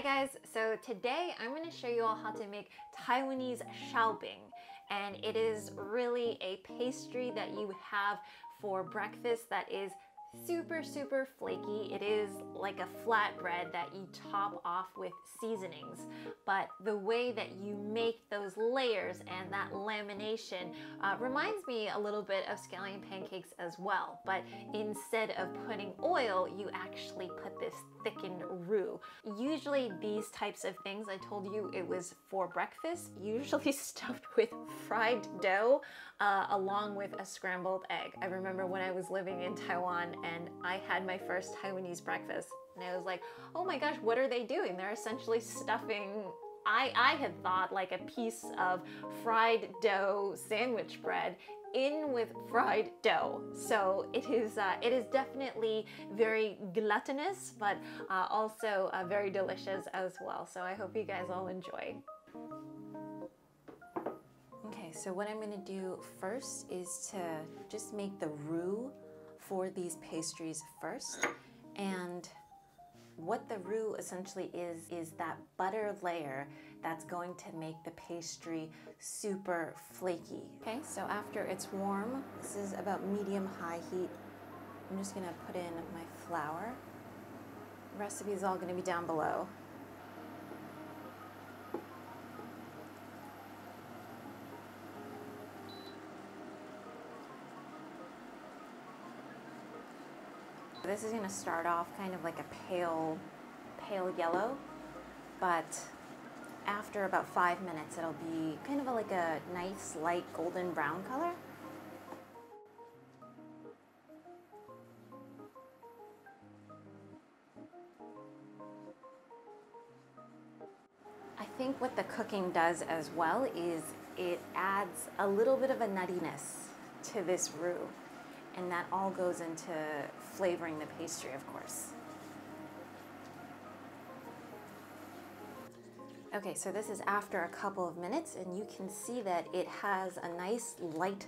Hi guys, so today I'm going to show you all how to make Taiwanese Shao, and it is really a pastry that you have for breakfast that is super flaky. It is like a flatbread that you top off with seasonings, but the way that you make those layers and that lamination reminds me a little bit of scallion pancakes as well, but instead of putting oil, you actually put this thickened roux. Usually these types of things, I told you it was for breakfast, usually stuffed with fried dough along with a scrambled egg. I remember when I was living in Taiwan and I had my first Taiwanese breakfast and I was like, oh my gosh, what are they doing? They're essentially stuffing, I had thought, like a piece of fried dough sandwich bread in with fried dough. So it is definitely very gluttonous, but also very delicious as well. So I hope you guys all enjoy. Okay, so what I'm going to do first is to just make the roux for these pastries first. And what the roux essentially is that butter layer that's going to make the pastry super flaky. Okay, so after it's warm, this is about medium-high heat. I'm just gonna put in my flour. The recipe is all gonna be down below. This is gonna start off kind of like a pale yellow, but after about 5 minutes, it'll be kind of like a nice light golden brown color. I think what the cooking does as well is it adds a little bit of a nuttiness to this roux, and that all goes into flavoring the pastry, of course. Okay, so this is after a couple of minutes, and you can see that it has a nice light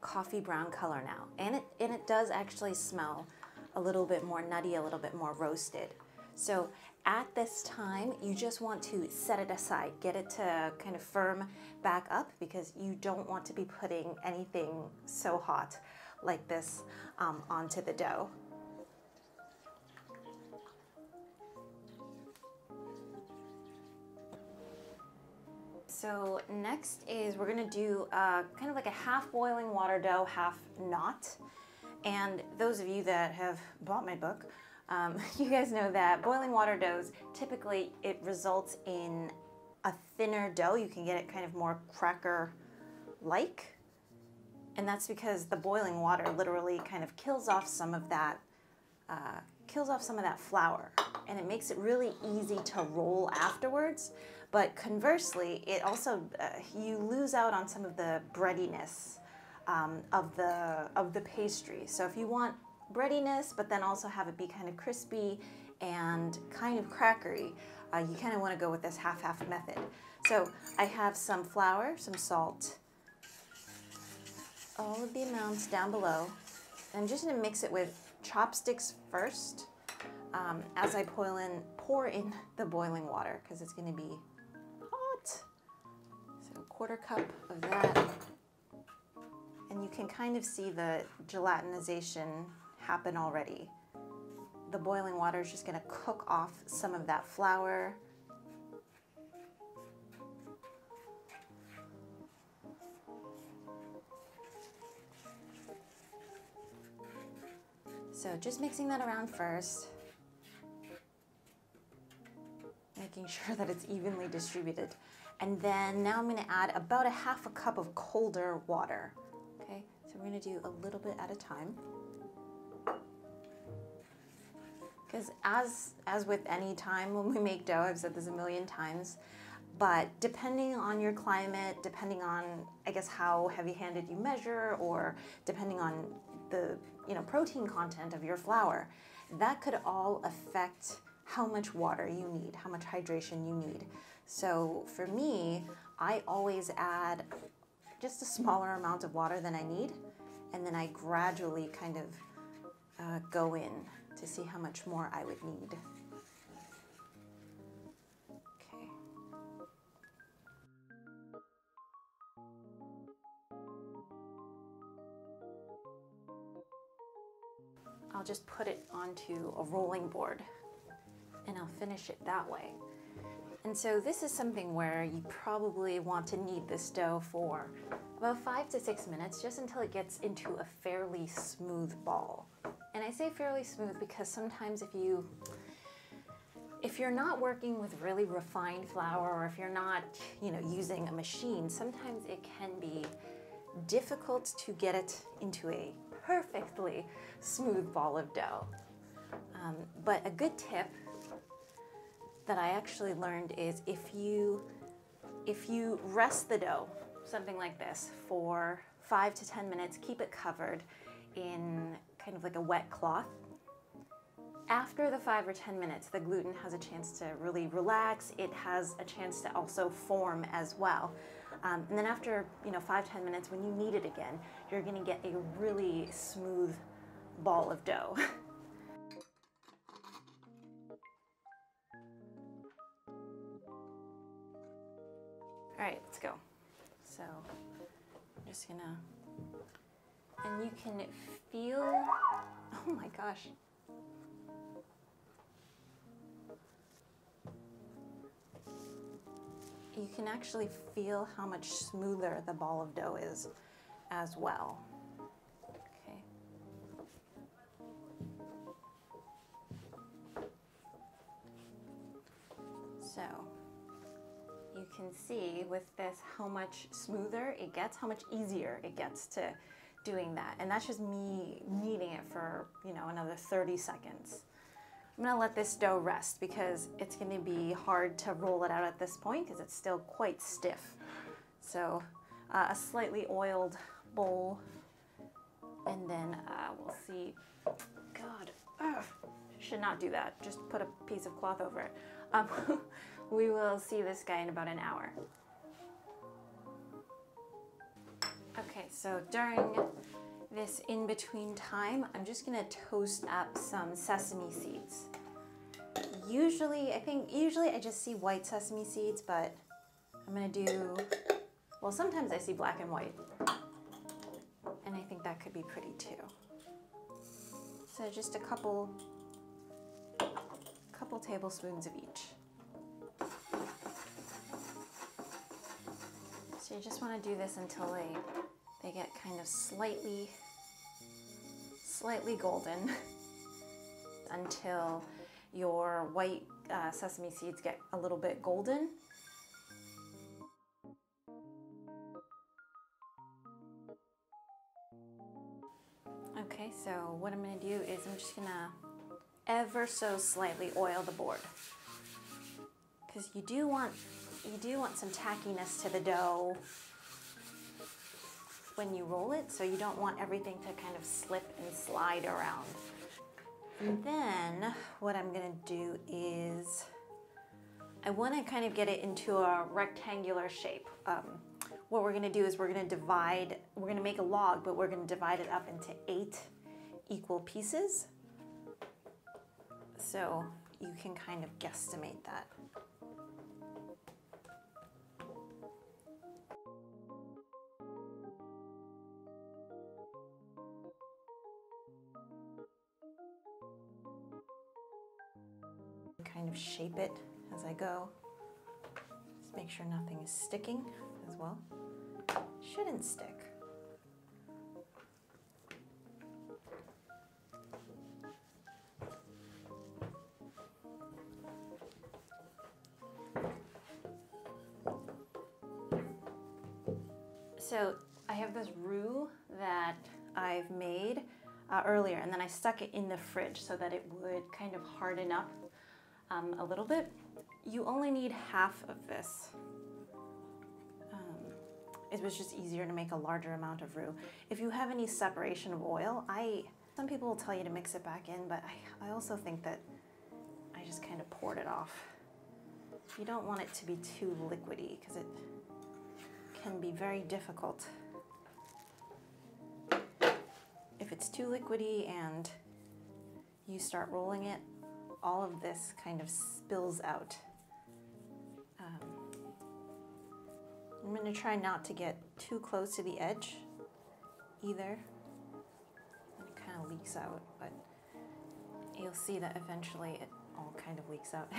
coffee brown color now, and it does actually smell a little bit more nutty, a little bit more roasted. So at this time, you just want to set it aside, get it to kind of firm back up, because you don't want to be putting anything so hot like this onto the dough. So next is we're gonna do kind of like a half boiling water dough, half not. And those of you that have bought my book, you guys know that boiling water doughs, typically it results in a thinner dough. You can get it kind of more cracker-like. And that's because the boiling water literally kind of kills off some of that flour, and it makes it really easy to roll afterwards. But conversely, it also you lose out on some of the breadiness of the pastry. So if you want breadiness, but then also have it be kind of crispy and kind of crackery, you kind of want to go with this half-half method. So I have some flour, some salt, all of the amounts down below. I'm just going to mix it with chopsticks first as I pour in the boiling water, because it's going to be hot. So a 1/4 cup of that. And you can kind of see the gelatinization happen already. The boiling water is just going to cook off some of that flour. So just mixing that around first, making sure that it's evenly distributed. And then now I'm going to add about a half cup of colder water. Okay, so we're going to do a little bit at a time. Because as with any time when we make dough, I've said this a million times, but depending on your climate, depending on, I guess, how heavy-handed you measure, or depending on the protein content of your flour, that could all affect how much water you need, how much hydration you need. So for me, I always add just a smaller amount of water than I need, and then I gradually kind of go in to see how much more I would need. just put it onto a rolling board and I'll finish it that way. And so this is something where you probably want to knead this dough for about 5 to 6 minutes, just until it gets into a fairly smooth ball. And I say fairly smooth because sometimes if you're not working with really refined flour, or if you're not, using a machine, sometimes it can be difficult to get it into a perfectly smooth ball of dough. But a good tip that I actually learned is if you rest the dough, something like this, for 5 to 10 minutes, keep it covered in kind of like a wet cloth. After the 5 or 10 minutes, the gluten has a chance to really relax. It has a chance to also form as well. And then after 5-10 minutes, when you knead it again, you're going to get a really smooth ball of dough. All right, let's go. So I'm just gonna, and you can feel, oh my gosh. You can actually feel how much smoother the ball of dough is as well. Okay. So you can see with this how much smoother it gets, how much easier it gets to doing that. And that's just me kneading it for, another 30 seconds. I'm gonna let this dough rest because it's gonna be hard to roll it out at this point because it's still quite stiff. So a slightly oiled bowl, and then we'll see. God, should not do that. Just put a piece of cloth over it. We will see this guy in about an hour. Okay, so during this in-between time, I'm just gonna toast up some sesame seeds. Usually I just see white sesame seeds, but I'm gonna do, well, sometimes I see black and white, and I think that could be pretty too. So just a couple tablespoons of each. So you just want to do this until they get kind of slightly golden, until your white sesame seeds get a little bit golden. Okay, so what I'm going to do is I'm just going to ever so slightly oil the board, because you do want some tackiness to the dough when you roll it, so you don't want everything to kind of slip and slide around. And then what I'm gonna do is I want to kind of get it into a rectangular shape. What we're gonna do is we're gonna make a log, but we're gonna divide it up into 8 equal pieces. So you can kind of guesstimate that. Kind of shape it as I go. Just make sure nothing is sticking as well. Shouldn't stick. So I have this roux that I've made earlier, and then I stuck it in the fridge so that it would kind of harden up a little bit. You only need half of this. It was just easier to make a larger amount of roux. If you have any separation of oil, some people will tell you to mix it back in, but I also think that I just kind of poured it off. You don't want it to be too liquidy because it can be very difficult. If it's too liquidy and you start rolling it, all of this kind of spills out. I'm going to try not to get too close to the edge either. It kind of leaks out, but you'll see that eventually it all kind of leaks out.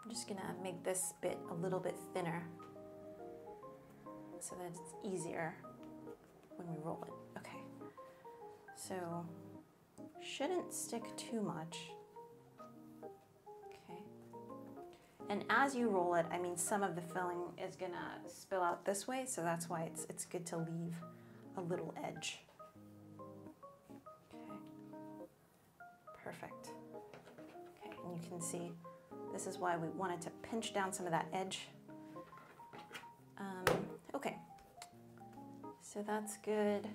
I'm just gonna make this bit a little bit thinner so that it's easier when we roll it. Okay, so shouldn't stick too much. Okay, and as you roll it, I mean, some of the filling is gonna spill out this way, so that's why it's good to leave a little edge. Okay, perfect. Okay, and you can see this is why we wanted to pinch down some of that edge. Okay, so that's good.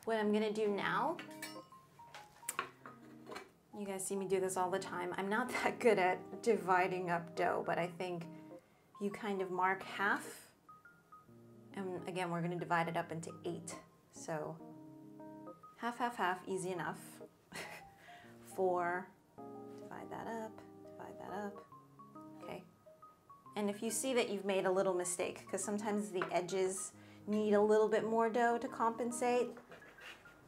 What I'm gonna do now, you guys see me do this all the time. I'm not that good at dividing up dough, but I think you kind of mark half, and again, we're gonna divide it up into 8. So half, half, half, easy enough. 4, divide that up, okay. And if you see that you've made a little mistake, because sometimes the edges need a little bit more dough to compensate,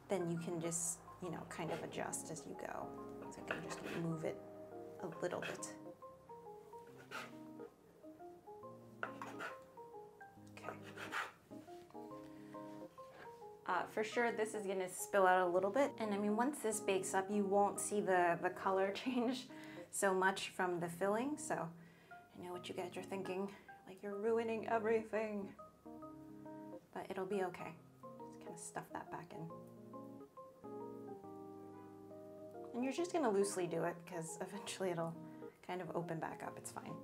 then you can just, you know, kind of adjust as you go. So I'm just gonna move it a little bit. Okay. For sure, this is gonna spill out a little bit. And I mean, once this bakes up, you won't see the color change so much from the filling. So I know what you guys are thinking, like you're ruining everything. But it'll be okay. Just kind of stuff that back in. And you're just gonna loosely do it because eventually it'll kind of open back up. It's fine.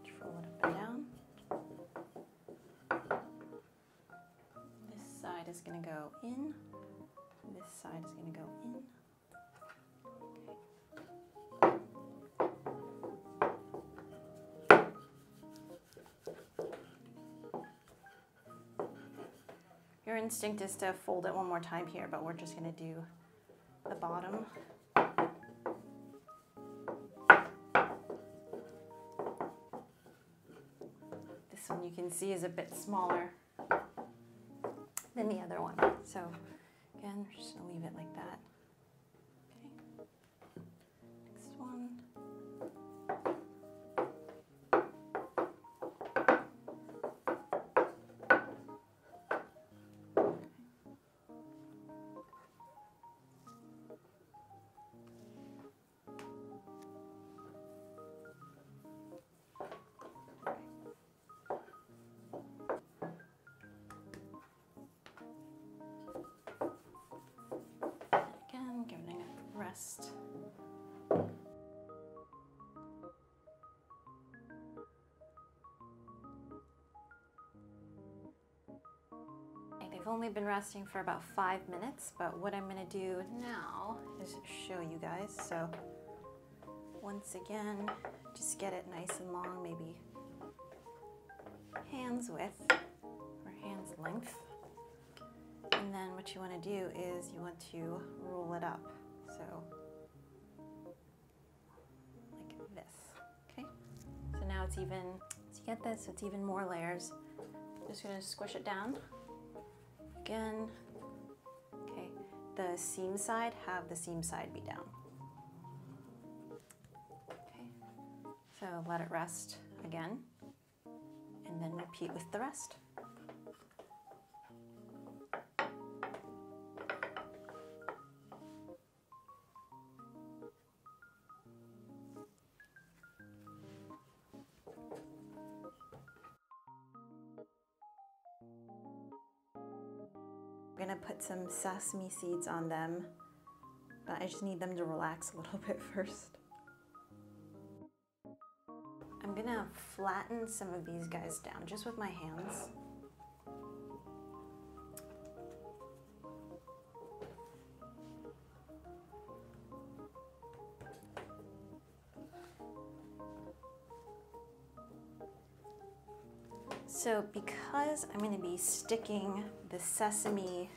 Just roll it up and down. This side is gonna go in. This side is gonna go in. Your instinct is to fold it one more time here, but we're just gonna do the bottom. This one you can see is a bit smaller than the other one. So again, we're just gonna leave it like that. Okay. Next one. Rest. They've only been resting for about 5 minutes, but what I'm going to do now is show you guys. So once again, just get it nice and long, maybe hands width or hands length. And then what you want to do is you want to roll it up. So, like this, okay? So now it's even, so you get this, it's even more layers. Just gonna squish it down. Again, okay, the seam side, have the seam side be down. Okay, so let it rest again, and then repeat with the rest. I'm gonna put some sesame seeds on them, but I just need them to relax a little bit first. I'm gonna flatten some of these guys down just with my hands. So because I'm going to be sticking the sesame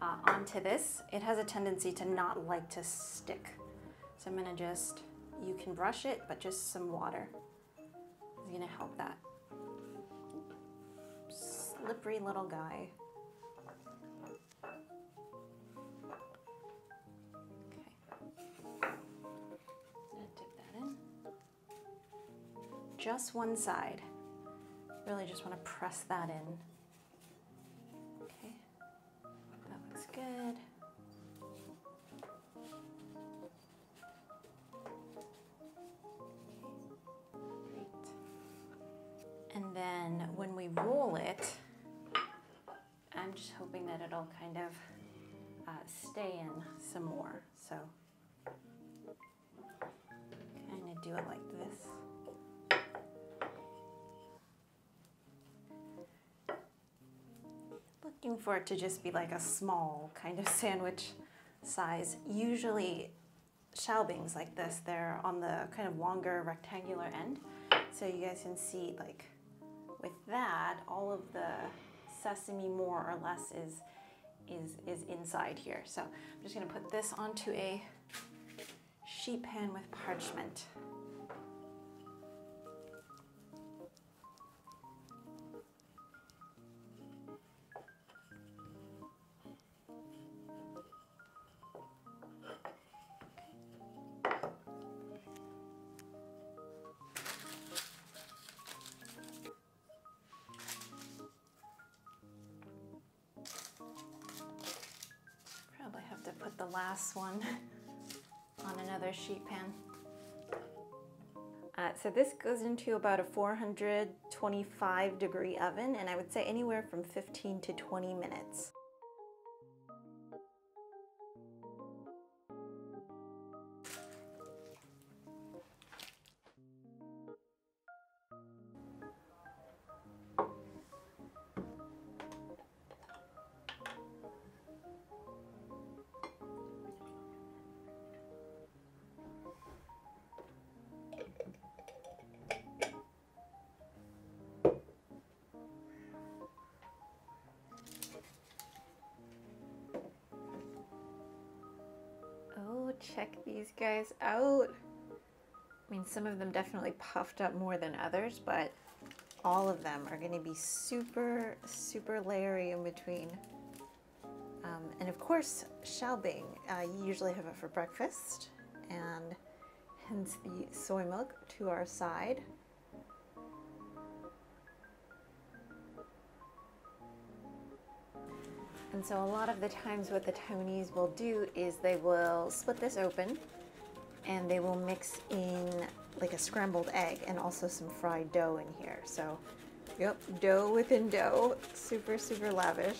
onto this, it has a tendency to not like to stick. So I'm going to just, you can brush it, but just some water is going to help that. Slippery little guy. Okay. Gonna dip that in. Just one side. Really just want to press that in. Okay, that looks good. Great. And then when we roll it, I'm just hoping that it'll kind of stay in some more. So kind of do it like this. Looking for it to just be like a small kind of sandwich size. Usually Xiaobings like this, they're on the kind of longer rectangular end. So you guys can see, like with that, all of the sesame more or less is inside here. So I'm just gonna put this onto a sheet pan with parchment. Probably have to put the last one on another sheet pan. So this goes into about a 425-degree oven, and I would say anywhere from 15 to 20 minutes. Check these guys out. I mean, some of them definitely puffed up more than others, but all of them are going to be super, super layery in between. And of course, Xiaobing, you usually have it for breakfast, and hence the soy milk to our side. And so a lot of the times what the Taiwanese will do is they will split this open and they will mix in like a scrambled egg and also some fried dough in here. So, yep, dough within dough, super, super lavish.